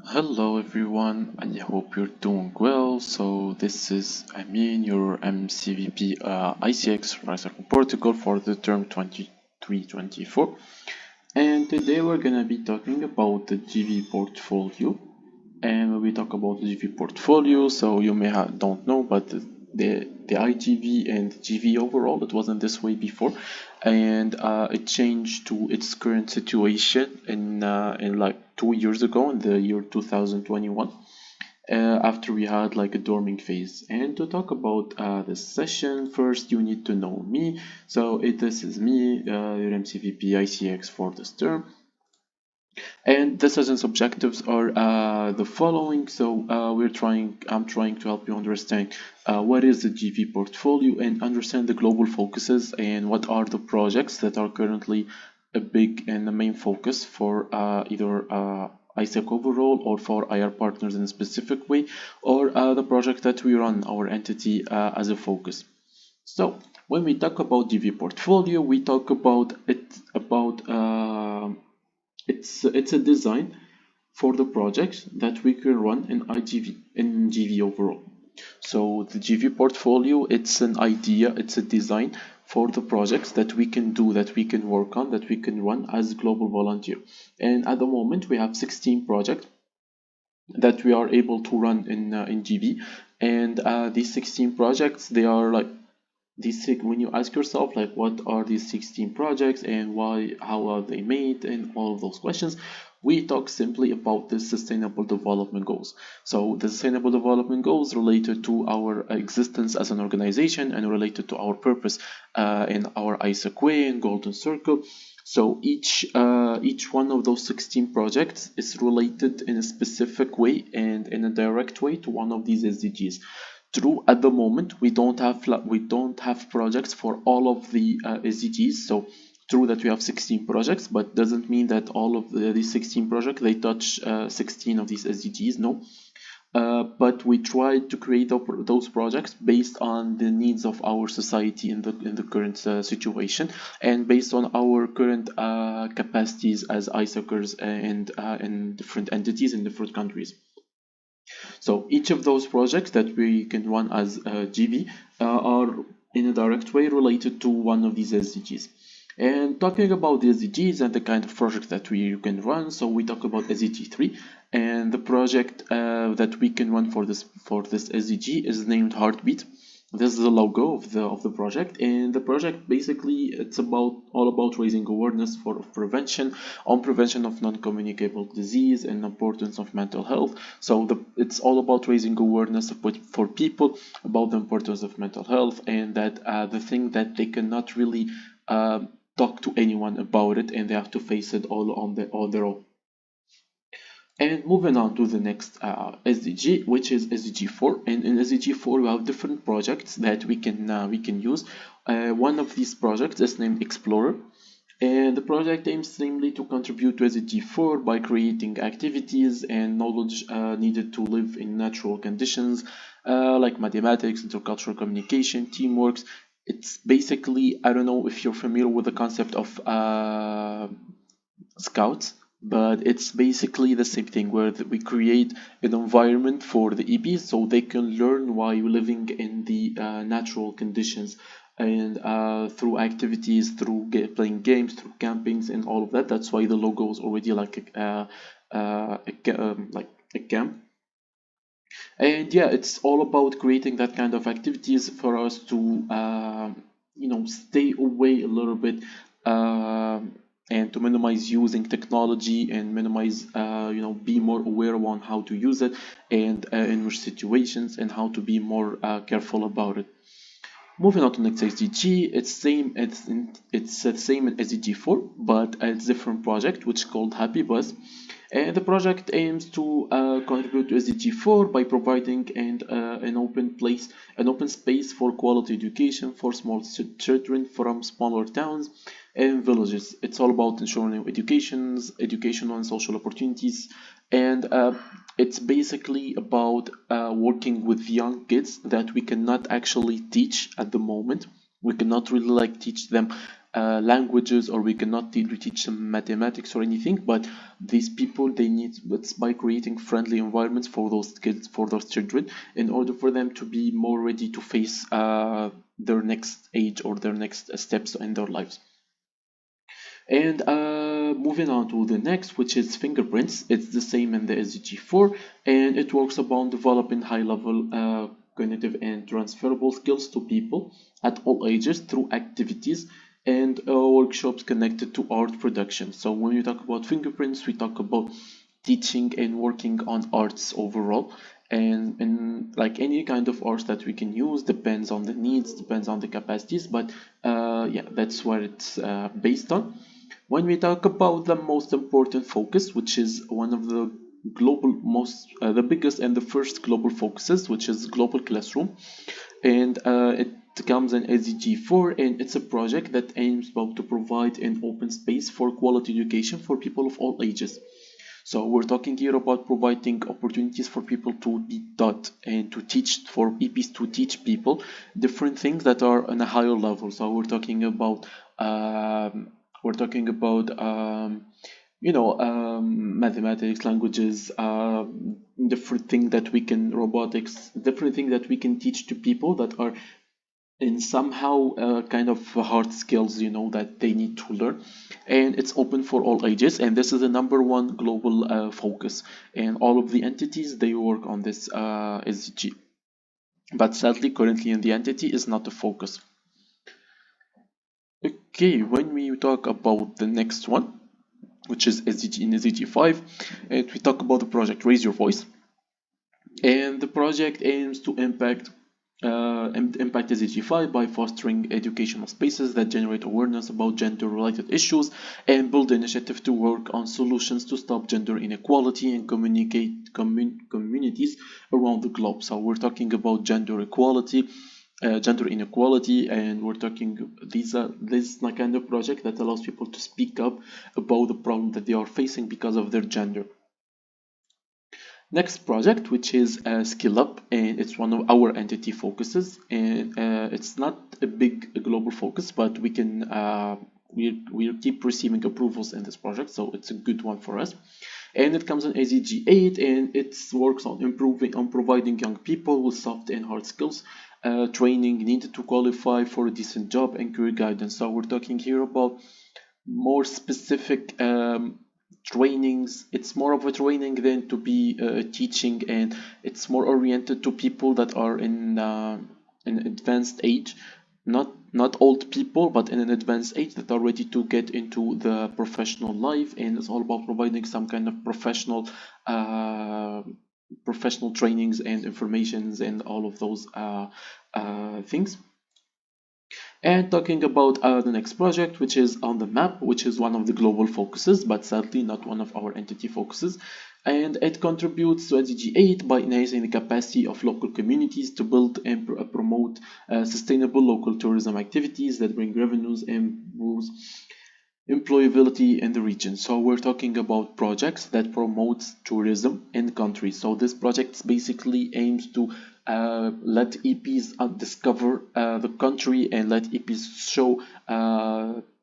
Hello everyone, I hope you're doing well. So this is Amin, your MCVP ICX from Portugal for the term 23-24. And today we're gonna be talking about the GV portfolio. And when we talk about the GV portfolio, so you may don't know, but the iGV and GV overall, it wasn't this way before, and it changed to its current situation in like 2 years ago, in the year 2021. After we had like a dorming phase. And to talk about this session, first you need to know me. So this is me, your MCVP ICX for this term. And the session's objectives are the following. So I'm trying to help you understand what is the GV portfolio and understand the global focuses and what are the projects that are currently a big and the main focus for either ISEC overall or for IR partners in a specific way, or the project that we run our entity as a focus. So when we talk about GV portfolio, we talk about it's a design for the projects that we can run in iGV in GV overall. So the GV portfolio, it's an idea, it's a design for the projects that we can do, that we can work on, that we can run as global volunteer. And at the moment, we have 16 projects that we are able to run in GV. And these 16 projects, they are like when you ask yourself like what are these 16 projects and why, how are they made, and all of those questions, we talk simply about the sustainable development goals. So the sustainable development goals related to our existence as an organization and related to our purpose in our ISAC way and golden circle. So each one of those 16 projects is related in a specific way and in a direct way to one of these SDGs. True, at the moment we don't have projects for all of the SDGs. So true that we have 16 projects, but doesn't mean that all of these 16 projects they touch 16 of these SDGs. No, but we try to create those projects based on the needs of our society in the current situation, and based on our current capacities as ISACers and in different entities in different countries. So each of those projects that we can run as GV are in a direct way related to one of these SDGs. And talking about the SDGs and the kind of project that we can run, so we talk about SDG 3, and the project that we can run for this SDG is named Heartbeat. This is the logo of the project, and the project basically it's all about raising awareness for prevention of non-communicable disease and importance of mental health. So it's all about raising awareness for people about the importance of mental health, and that the thing that they cannot really talk to anyone about it, and they have to face it all on their own. And moving on to the next SDG, which is SDG 4. And in SDG 4, we have different projects that we can use. One of these projects is named Explorer. And the project aims namely to contribute to SDG 4 by creating activities and knowledge needed to live in natural conditions, like mathematics, intercultural communication, teamwork. It's basically, I don't know if you're familiar with the concept of scouts, but it's basically the same thing where we create an environment for the EPs so they can learn while living in the natural conditions, and through activities, through playing games, through campings and all of that. That's why the logo is already like like a camp. And yeah, it's all about creating that kind of activities for us to stay away a little bit, and to minimize using technology and minimize be more aware on how to use it, and in which situations, and how to be more careful about it. Moving on to next SDG, it's the same in SDG 4, but it's a different project which is called Happy Bus. And the project aims to contribute to SDG 4 by providing an open space for quality education for small children from smaller towns and villages. It's all about ensuring educational and social opportunities, and it's basically about working with young kids that we cannot actually teach at the moment. We cannot really like teach them languages, or we cannot teach them mathematics or anything, but these people, they need, it's by creating friendly environments for those kids, for those children, in order for them to be more ready to face their next age or their next steps in their lives. And moving on to the next, which is fingerprints. It's the same in the SDG4, and it works upon developing high-level cognitive and transferable skills to people at all ages through activities and workshops connected to art production. So when we talk about fingerprints, we talk about teaching and working on arts overall. And like any kind of arts that we can use depends on the needs, depends on the capacities, but yeah, that's what it's based on. When we talk about the most important focus, which is one of the the biggest and the first global focuses, which is global classroom, and it comes in SDG4, and it's a project that aims both to provide an open space for quality education for people of all ages. So we're talking here about providing opportunities for people to be taught and to teach, for EPs to teach people different things that are on a higher level. So we're talking about mathematics, languages, different thing that we can, robotics, different thing that we can teach to people that are in somehow kind of hard skills, that they need to learn. And it's open for all ages, and this is the number one global focus, and all of the entities, they work on this SDG. But sadly, currently in the entity is not the focus. Okay, when we talk about the next one, which is SDG in SDG5, and we talk about the project Raise Your Voice. And the project aims to impact SDG5 by fostering educational spaces that generate awareness about gender-related issues and build initiative to work on solutions to stop gender inequality and communicate communities around the globe. So we're talking about gender equality, gender inequality, and we're talking this is the kind of project that allows people to speak up about the problem that they are facing because of their gender. Next project, which is Skill Up, and it's one of our entity focuses, and it's not a big global focus, but we can we keep receiving approvals in this project, so it's a good one for us. And it comes in SDG 8, and it works on providing young people with soft and hard skills training needed to qualify for a decent job and career guidance. So we're talking here about more specific trainings. It's more of a training than to be teaching, and it's more oriented to people that are in advanced age, not old people, but in an advanced age that are ready to get into the professional life. And it's all about providing some kind of professional trainings and informations and all of those things. And talking about the next project, which is on the map, which is one of the global focuses, but sadly not one of our entity focuses. And it contributes to SDG 8 by enhancing the capacity of local communities to build and promote sustainable local tourism activities that bring revenues and boost employability in the region. So we're talking about projects that promote tourism in countries. So this project basically aims to let EPs discover the country, and let EPs show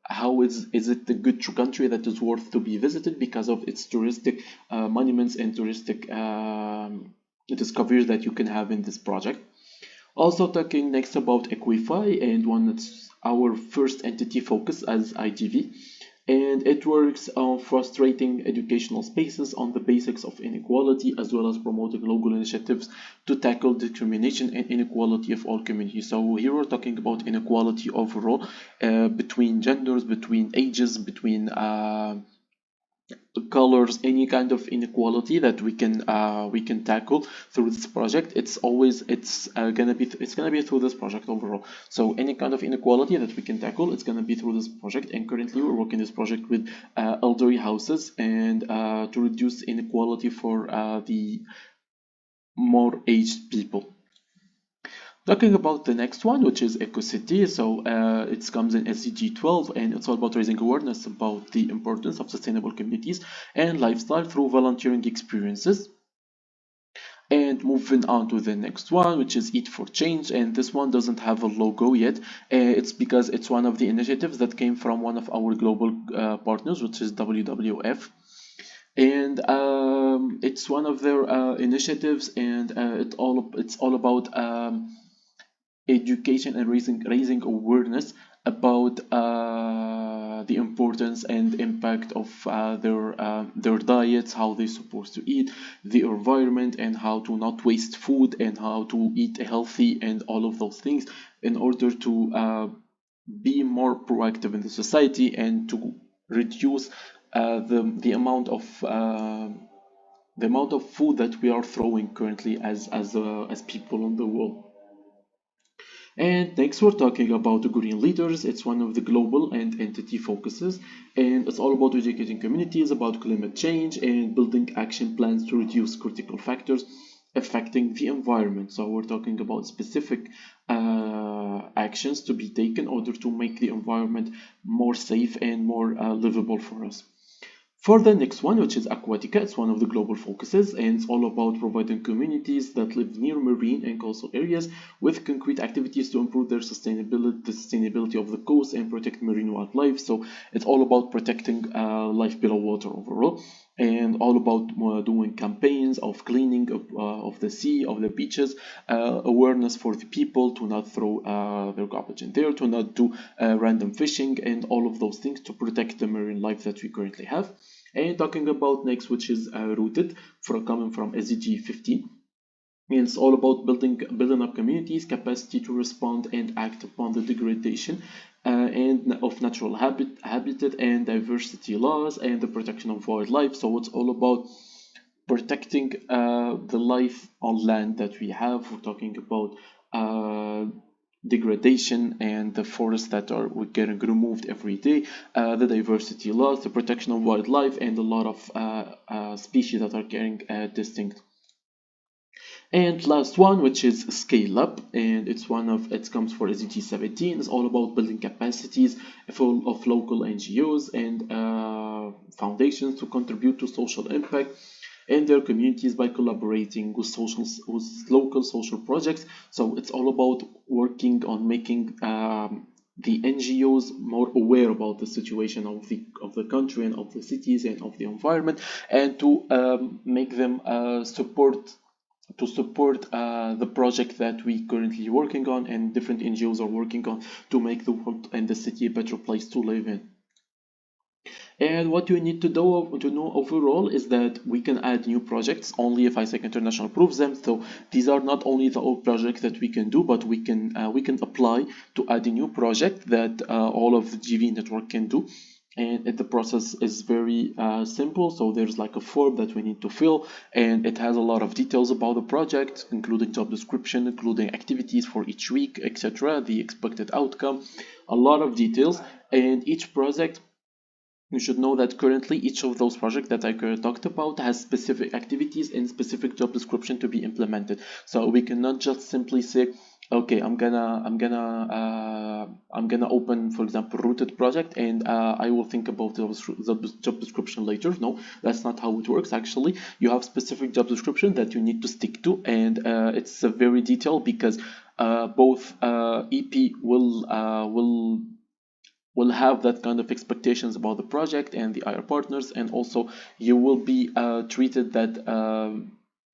how is it a good country that is worth to be visited because of its touristic monuments and touristic discoveries that you can have in this project. Also talking next about Equify, and one that's our first entity focus as iGV, and it works on frustrating educational spaces on the basics of inequality, as well as promoting local initiatives to tackle discrimination and inequality of all communities. So here we're talking about inequality overall, between genders, between ages, between colors, any kind of inequality that we can tackle through this project. It's gonna be through this project overall. So any kind of inequality that we can tackle, it's gonna be through this project. And currently we're working this project with elderly houses, and to reduce inequality for the more aged people. Talking about the next one, which is EcoCity, so it comes in SDG 12, and it's all about raising awareness about the importance of sustainable communities and lifestyle through volunteering experiences. And moving on to the next one, which is Eat for Change, and this one doesn't have a logo yet. It's because it's one of the initiatives that came from one of our global partners, which is WWF. And it's one of their initiatives, and it's all about education and raising awareness about the importance and impact of their diets, how they're supposed to eat, the environment, and how to not waste food, and how to eat healthy, and all of those things in order to be more proactive in the society and to reduce the amount of food that we are throwing currently as people on the world. And next, we're talking about the Green Leaders. It's one of the global and entity focuses, and it's all about educating communities about climate change and building action plans to reduce critical factors affecting the environment. So we're talking about specific actions to be taken in order to make the environment more safe and more livable for us. For the next one, which is Aquatica, it's one of the global focuses, and it's all about providing communities that live near marine and coastal areas with concrete activities to improve the sustainability of the coast and protect marine wildlife. So it's all about protecting life below water overall, and all about doing campaigns of cleaning of the sea, of the beaches, awareness for the people to not throw their garbage in there, to not do random fishing, and all of those things to protect the marine life that we currently have. And talking about next, which is rooted coming from SDG 15. And it's all about building up communities' capacity to respond and act upon the degradation and of natural habitat and diversity laws and the protection of wildlife. So it's all about protecting the life on land that we have. We're talking about degradation and the forests that are getting removed every day, the diversity loss, the protection of wildlife, and a lot of species that are getting distinct. And last one, which is Scale Up, and it comes for SDG 17. It's all about building capacities of local NGOs and foundations to contribute to social impact in their communities by collaborating with local social projects. So it's all about working on making the NGOs more aware about the situation of the country and of the cities and of the environment, and to make them support the project that we currently working on and different NGOs are working on to make the world and the city a better place to live in. And what you need to know overall is that we can add new projects only if ISEC International approves them. So these are not only the old projects that we can do, but we can apply to add a new project that all of the GV network can do. And the process is very simple. So there's like a form that we need to fill, and it has a lot of details about the project, including job description, including activities for each week, etc., the expected outcome, a lot of details. And each project, you should know that currently each of those projects that I talked about has specific activities and specific job description to be implemented. So we cannot just simply say, okay, I'm gonna open, for example, rooted project, and I will think about the job description later. No, that's not how it works. Actually, you have specific job description that you need to stick to, and it's very detailed because both EP will have that kind of expectations about the project and the IR partners, and also you will be treated that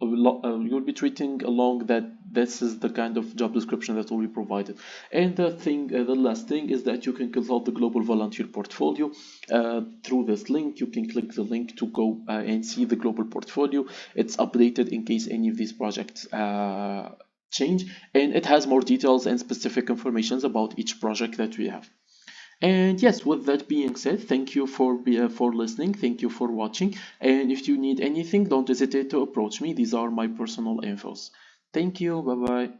you'll be treating along that this is the kind of job description that will be provided. And the last thing is that you can consult the global volunteer portfolio through this link. You can click the link to go and see the global portfolio. It's updated in case any of these projects change, and it has more details and specific informations about each project that we have. And yes, with that being said, thank you for listening. Thank you for watching. And if you need anything, don't hesitate to approach me. These are my personal infos. Thank you. Bye bye.